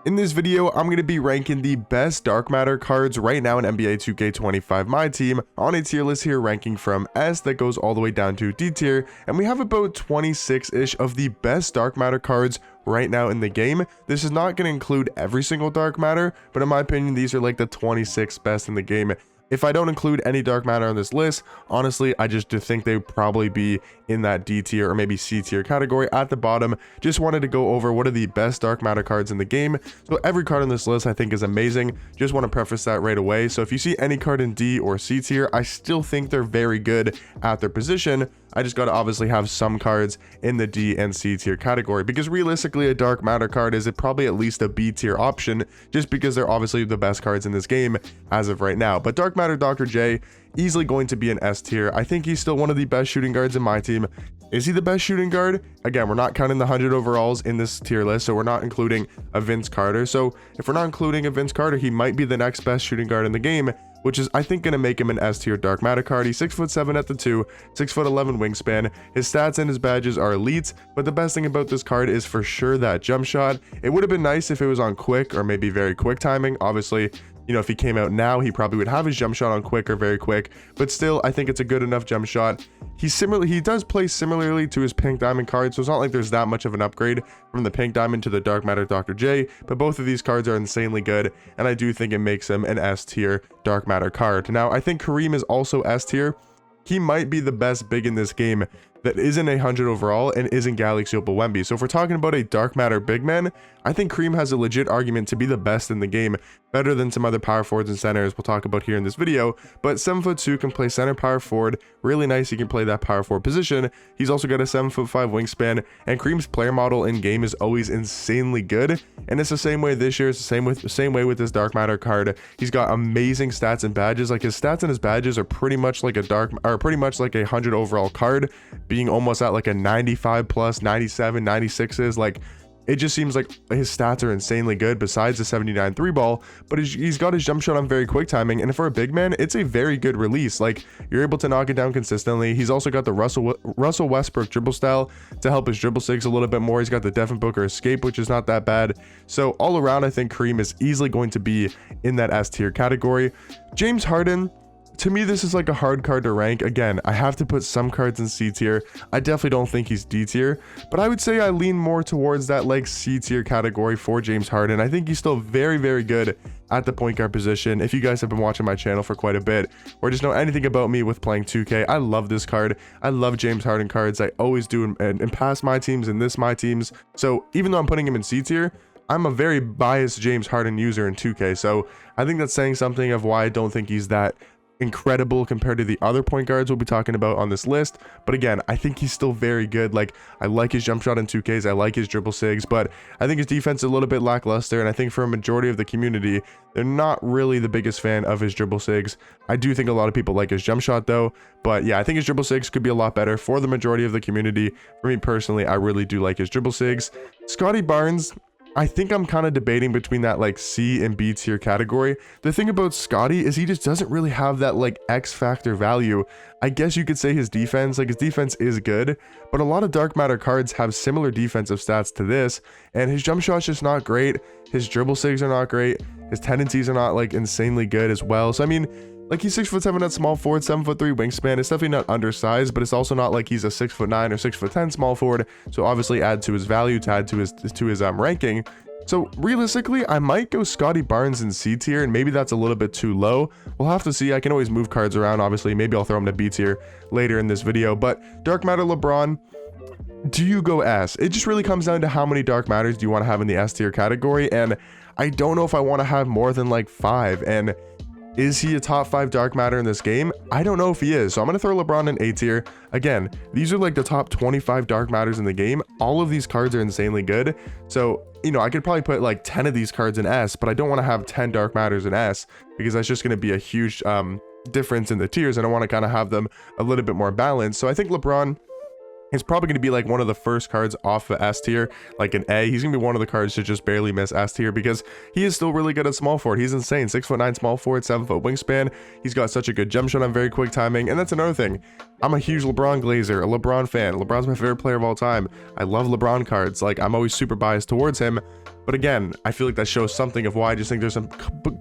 In this video, I'm going to be ranking the best dark matter cards right now in NBA 2K25 My Team on a tier list here, ranking from S that goes all the way down to D tier, and we have about 26-ish of the best dark matter cards right now in the game. This is not going to include every single dark matter, but in my opinion, these are like the 26 best in the game. If I don't include any dark matter on this list, honestly, I just do think they would probably be in that D tier or maybe C tier category at the bottom. Just wanted to go over what are the best dark matter cards in the game. So every card on this list I think is amazing. Just want to preface that right away. So if you see any card in D or C tier, I still think they're very good at their position. I just got to obviously have some cards in the D and C tier category, because realistically a dark matter card is probably at least a B tier option, just because they're obviously the best cards in this game as of right now. But dark matter Dr. J, easily going to be an S tier. I think he's still one of the best shooting guards in my team. Is he the best shooting guard? Again, we're not counting the 100 overalls in this tier list, so we're not including a Vince Carter. So if we're not including a Vince Carter, he might be the next best shooting guard in the game, which is, I think, going to make him an S tier dark matter card. He's 6'7" at the 2, 6'11" wingspan. His stats and his badges are elite, but the best thing about this card is for sure that jump shot. It would have been nice if it was on quick or maybe very quick timing. Obviously, you know, if he came out now, he probably would have his jump shot on quick or very quick, but still, I think it's a good enough jump shot. He does play similarly to his pink diamond card, so it's not like there's that much of an upgrade from the pink diamond to the dark matter Dr. J, but both of these cards are insanely good, and I do think it makes him an S tier dark matter card. Now, I think Kareem is also S tier. He might be the best big in this game that isn't 100 overall and isn't Galaxy Opal Wemby. So if we're talking about a dark matter big man, I think Kareem has a legit argument to be the best in the game, better than some other power forwards and centers we'll talk about here in this video. But 7'2" can play center power forward, really nice. He can play that power forward position. He's also got a 7'5" wingspan, and Kareem's player model in game is always insanely good. And it's the same way this year. It's the same way with this dark matter card. He's got amazing stats and badges. Like, his stats and his badges are pretty much like pretty much like a 100 overall card, being almost at like a 95 plus, 97, 96 is like, it just seems like his stats are insanely good besides the 79 3 ball, but he's got his jump shot on very quick timing, and for a big man, it's a very good release. Like, you're able to knock it down consistently. He's also got the Russell Westbrook dribble style to help his dribble sigs a little bit more. He's got the Devin Booker escape, which is not that bad. So all around, I think Kareem is easily going to be in that S tier category. James Harden, to me, this is like a hard card to rank. Again, I have to put some cards in C tier. I definitely don't think he's D tier, but I would say I lean more towards that like C tier category for James Harden. I think he's still very, very good at the point guard position. If you guys have been watching my channel for quite a bit, or just know anything about me with playing 2K, I love this card. I love James Harden cards. I always do in past My Teams and this My Teams. So even though I'm putting him in C tier, I'm a very biased James Harden user in 2K. So I think that's saying something of why I don't think he's that incredible compared to the other point guards we'll be talking about on this list. But again, I think he's still very good. Like, I like his jump shot in 2Ks, I like his dribble sigs, but I think his defense is a little bit lackluster, and I think for a majority of the community, they're not really the biggest fan of his dribble sigs. I do think a lot of people like his jump shot though, but yeah, I think his dribble sigs could be a lot better for the majority of the community. For me personally, I really do like his dribble sigs. Scottie Barnes, I think I'm kind of debating between that like C and B tier category. The thing about Scotty is he just doesn't really have that like X factor value. I guess you could say his defense is good, but a lot of dark matter cards have similar defensive stats to this, and his jump shot's just not great. His dribble sigs are not great. His tendencies are not like insanely good as well. So I mean, like, he's 6'7" at small forward, 7'3" wingspan. It's definitely not undersized, but it's also not like he's a 6'9" or 6'10" small forward. So obviously add to his value, to add to his ranking. So realistically, I might go Scottie Barnes in C tier, and maybe that's a little bit too low. We'll have to see. I can always move cards around. Obviously, maybe I'll throw him to B tier later in this video. But dark matter LeBron, do you go S? It just really comes down to how many dark matters do you want to have in the S tier category, and I don't know if I want to have more than like 5. And is he a top 5 dark matter in this game? I don't know if he is. So I'm going to throw LeBron in A tier. Again, these are like the top 25 dark matters in the game. All of these cards are insanely good. So, you know, I could probably put like 10 of these cards in S, but I don't want to have 10 dark matters in S, because that's just going to be a huge difference in the tiers, and I want to kind of have them a little bit more balanced. So I think LeBron He's probably going to be like one of the first cards off the S tier, like an A. He's going to be one of the cards to just barely miss S tier because he is still really good at small forward. He's insane. 6'9" small forward, 7-foot wingspan. He's got such a good jump shot on very quick timing. And that's another thing. I'm a huge LeBron glazer, a LeBron fan. LeBron's my favorite player of all time. I love LeBron cards. Like, I'm always super biased towards him. But again, I feel like that shows something of why I just think there's a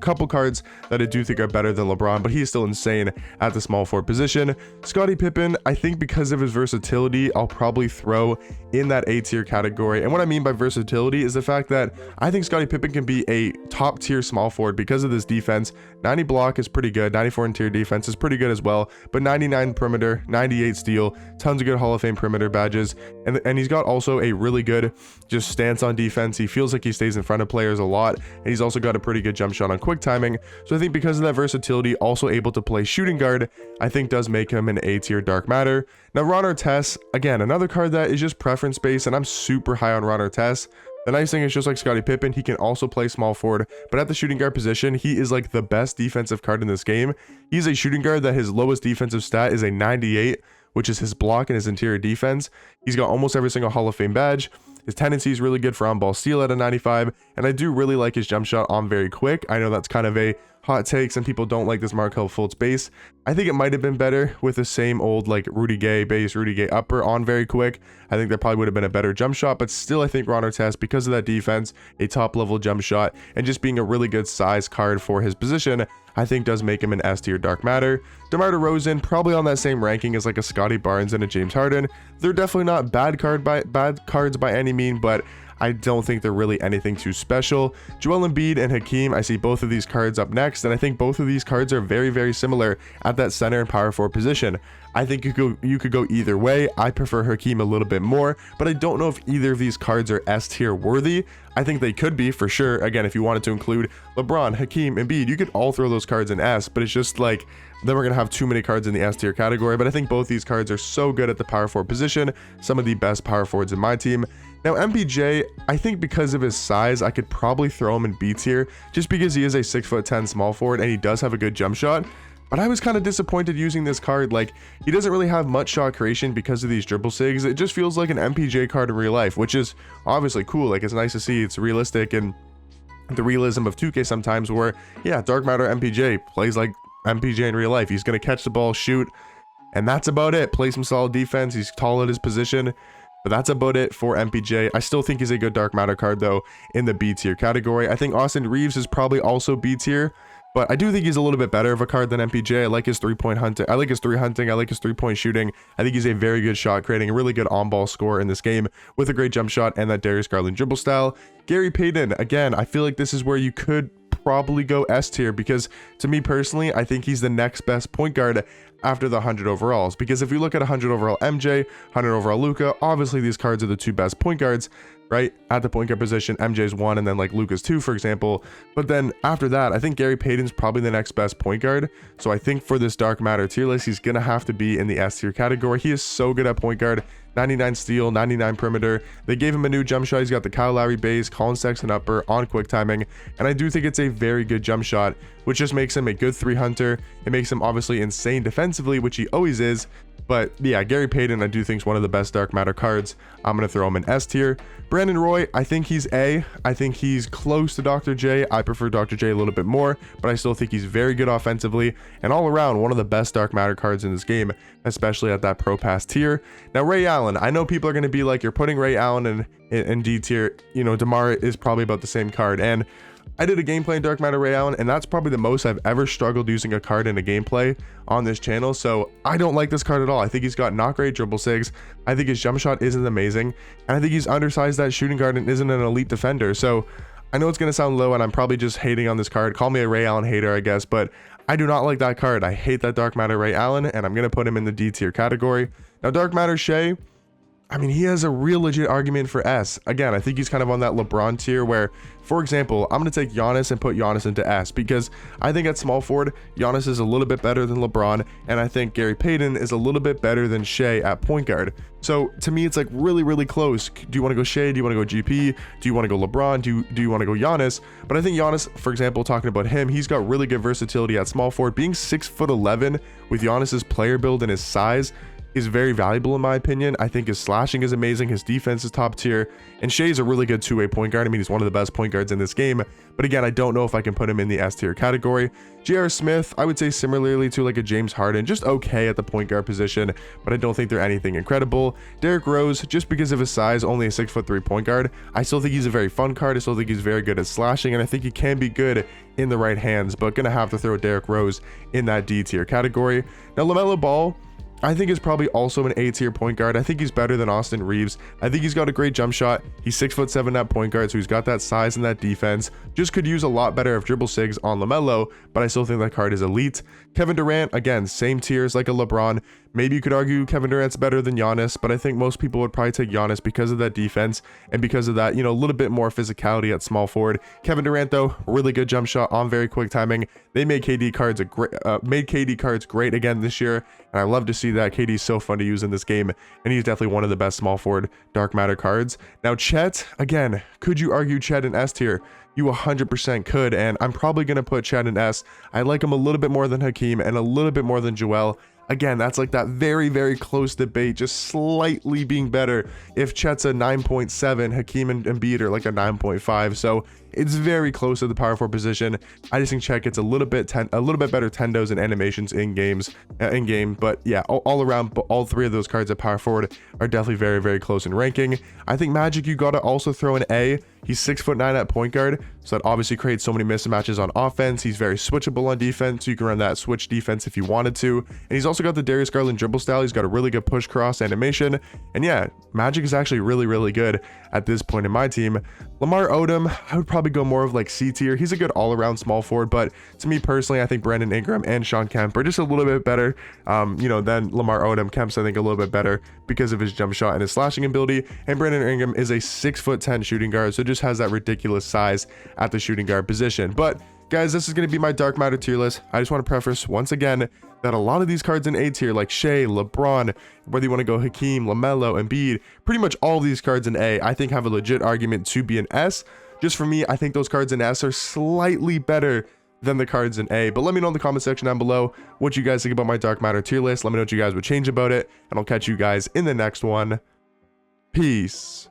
couple cards that I do think are better than LeBron, but he's still insane at the small forward position. Scottie Pippen, I think because of his versatility, I'll probably throw in that A tier category. And what I mean by versatility is the fact that I think Scottie Pippen can be a top tier small forward because of this defense. 90 block is pretty good, 94 interior defense is pretty good as well, but 99 perimeter, 98 steal, tons of good Hall of Fame perimeter badges, and he's got also a really good just stance on defense. He feels like he stays in front of players a lot, and he's also got a pretty good jump shot on quick timing. So I think because of that versatility, also able to play shooting guard, I think does make him an A tier dark matter. Now Ron Artest, again, another card that is just preference based, and I'm super high on Ron Artest. The nice thing is, just like Scottie Pippen, he can also play small forward, but at the shooting guard position, he is like the best defensive card in this game. He's a shooting guard that his lowest defensive stat is a 98, which is his block and his interior defense. He's got almost every single Hall of Fame badge. His tendency is really good for on-ball steal at a 95, and I do really like his jump shot on very quick. I know that's kind of a hot take. Some people don't like this Markelle Fultz base. I think it might have been better with the same old like Rudy Gay base, Rudy Gay upper on very quick. I think that probably would have been a better jump shot, but still I think Ron Artest, because of that defense, a top level jump shot, and just being a really good size card for his position, I think does make him an S tier dark matter. DeMar DeRozan, probably on that same ranking as like a Scotty Barnes and a James Harden. They're definitely not bad cards by any mean, but I don't think they're really anything too special. Joel Embiid and Hakeem, I see both of these cards up next, and I think both of these cards are very, very similar at that center and power forward position. I think you could go either way. I prefer Hakeem a little bit more, but I don't know if either of these cards are S tier worthy. I think they could be for sure. Again, if you wanted to include LeBron, Hakeem, Embiid, you could all throw those cards in S, but it's just like, then we're going to have too many cards in the S tier category. But I think both these cards are so good at the power forward position, some of the best power forwards in my team. Now MPJ, I think because of his size, I could probably throw him in B tier just because he is a 6'10" small forward and he does have a good jump shot. But I was kind of disappointed using this card. Like, he doesn't really have much shot creation because of these dribble sigs. It just feels like an MPJ card in real life, which is obviously cool. Like, it's nice to see it's realistic, and the realism of 2K sometimes where, yeah, dark matter MPJ plays like MPJ in real life. He's going to catch the ball, shoot, and that's about it. Play some solid defense. He's tall at his position. But that's about it for MPJ. I still think he's a good dark matter card, though, in the B tier category. I think Austin Reeves is probably also B tier, but I do think he's a little bit better of a card than MPJ. I like his three-point hunting. I like his hunting. I like his three-point shooting. I think he's a very good shot creating, a really good on-ball scorer in this game with a great jump shot and that Darius Garland dribble style. Gary Payton, again, I feel like this is where you could probably go S tier, because to me personally, I think he's the next best point guard after the 100 overalls. Because if you look at 100 overall MJ, 100 overall Luka, obviously these cards are the two best point guards, right? At the point guard position, MJ's 1 and then like Luka's 2, for example. But then after that, I think Gary Payton's probably the next best point guard. So I think for this dark matter tier list, he's gonna have to be in the S tier category. He is so good at point guard. 99 steal, 99 perimeter. They gave him a new jump shot. He's got the Kyle Lowry base, Colin Sexton upper on quick timing, and I do think it's a very good jump shot, which just makes him a good 3 hunter. It makes him obviously insane defensively, which he always is. But yeah, Gary Payton I do think is one of the best dark matter cards. I'm going to throw him in S tier. Brandon Roy, I think he's A. I think he's close to Dr. J. I prefer Dr. J a little bit more, but I still think he's very good offensively and all around one of the best dark matter cards in this game, especially at that pro pass tier. Now Ray Allen, I know people are going to be like, you're putting Ray Allen in D tier. You know, DeMar is probably about the same card, and I did a gameplay in Dark Matter Ray Allen, and that's probably the most I've ever struggled using a card in a gameplay on this channel. So I don't like this card at all. I think he's got not great dribble sigs. I think his jump shot isn't amazing, and I think he's undersized at shooting guard and isn't an elite defender. So I know it's going to sound low, and I'm probably just hating on this card. Call me a Ray Allen hater, I guess, but I do not like that card. I hate that Dark Matter Ray Allen, and I'm going to put him in the D tier category. Now Dark Matter Shay, I mean, he has a real legit argument for S. Again, I think he's kind of on that LeBron tier where, for example, I'm going to take Giannis and put Giannis into S, because I think at small forward, Giannis is a little bit better than LeBron, and I think Gary Payton is a little bit better than Shay at point guard. So to me, it's like really, really close. Do you want to go Shay? Do you want to go GP? Do you want to go LeBron? Do you want to go Giannis? But I think Giannis, for example, talking about him, he's got really good versatility at small forward. Being 6'11" with Giannis's player build and his size is very valuable in my opinion. I think his slashing is amazing, his defense is top tier, and Shay's a really good two-way point guard. I mean, he's one of the best point guards in this game, but again, I don't know if I can put him in the S tier category. J.R. Smith, I would say similarly to like a James Harden, just okay at the point guard position, but I don't think they're anything incredible. Derrick Rose, just because of his size, only a 6'3" point guard, I still think he's a very fun card. I still think he's very good at slashing, and I think he can be good in the right hands, but gonna have to throw Derrick Rose in that D tier category. Now LaMelo Ball, I think is probably also an A tier point guard. I think he's better than Austin Reeves. I think he's got a great jump shot. He's 6'7" at point guard, so he's got that size and that defense. Just could use a lot better of dribble sigs on LaMelo, but I still think that card is elite. Kevin Durant, again, same tiers like a LeBron. Maybe you could argue Kevin Durant's better than Giannis, but I think most people would probably take Giannis because of that defense and because of that, you know, a little bit more physicality at small forward. Kevin Durant, though, really good jump shot on very quick timing. They made KD cards great again this year, and I love to see that. KD's so fun to use in this game, and he's definitely one of the best small forward dark matter cards. Now Chet, again, could you argue Chet in S tier? You 100% could, and I'm probably going to put Chet in S. I like him a little bit more than Hakeem and a little bit more than Joel. Again, that's like that very, very close debate, just slightly being better. If Chet's a 9.7, Hakeem and Embiid are like a 9.5. So it's very close to the power forward position. I just think Chet gets a little bit better tendos and animations in game. But yeah, all around, all three of those cards at power forward are definitely very, very close in ranking. I think Magic, you gotta also throw an A. He's 6'9" at point guard, so that obviously creates so many mismatches on offense. He's very switchable on defense, so you can run that switch defense if you wanted to. And he's also got the Darius Garland dribble style. He's got a really good push cross animation. And yeah, Magic is actually really, really good at this point in my team. Lamar Odom, I would probably go more of like C tier. He's a good all-around small forward, but to me personally, I think Brandon Ingram and Sean Kemp are just a little bit better, than Lamar Odom. Kemp's, I think, a little bit better because of his jump shot and his slashing ability. And Brandon Ingram is a 6'10" shooting guard, so just has that ridiculous size at the shooting guard position. But guys, this is going to be my dark matter tier list. I just want to preface once again that a lot of these cards in A tier, like Shay, LeBron, whether you want to go Hakeem, LaMelo, Embiid, pretty much all of these cards in A, I think have a legit argument to be an S. Just for me, I think those cards in S are slightly better than the cards in A. But let me know in the comment section down below what you guys think about my dark matter tier list. Let me know what you guys would change about it, and I'll catch you guys in the next one. Peace.